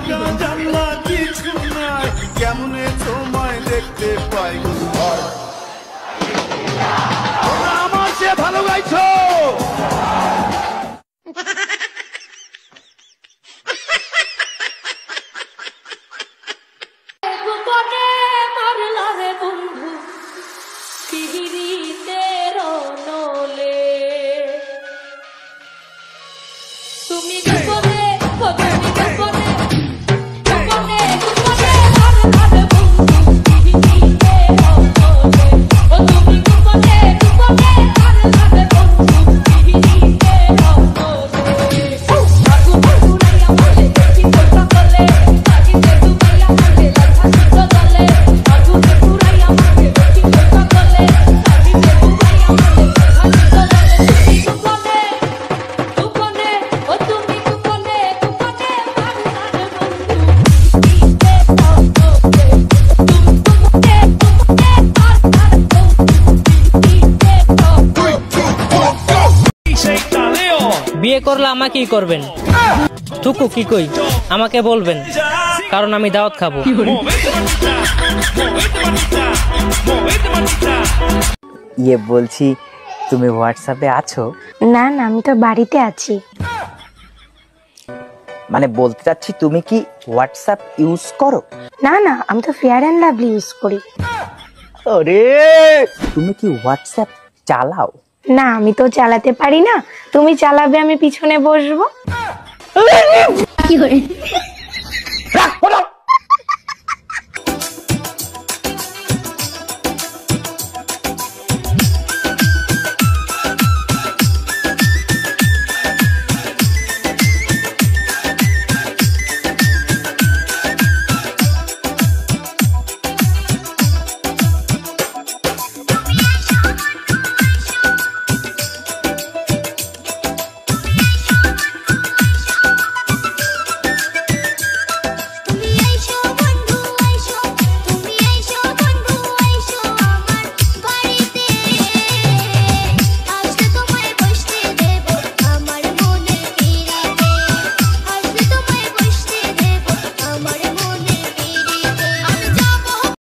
জানলা কিছু নাই, কেমনে তোমায় দেখতে পাই। আমার সে ভালো গাইছো। বিয়ে করলে আমাকেই করবেন, টুকু কি কই আমাকে বলবেন, কারণ আমি দাওয়াত খাবো। ইয়ে বলছি, তুমি হোয়াটসঅ্যাপে আছো? না না, আমি তো বাড়িতে আছি। মানে বলতে চাচ্ছি, তুমি কি হোয়াটসঅ্যাপ ইউজ করো? না না, আমি তো ফেয়ার অ্যান্ড লাভলি ইউজ করি। আরে তুমি কি হোয়াটসঅ্যাপ চালাও? না, আমি তো চালাতে পারি না। তুমি চালাবে, আমি পিছনে বসবো।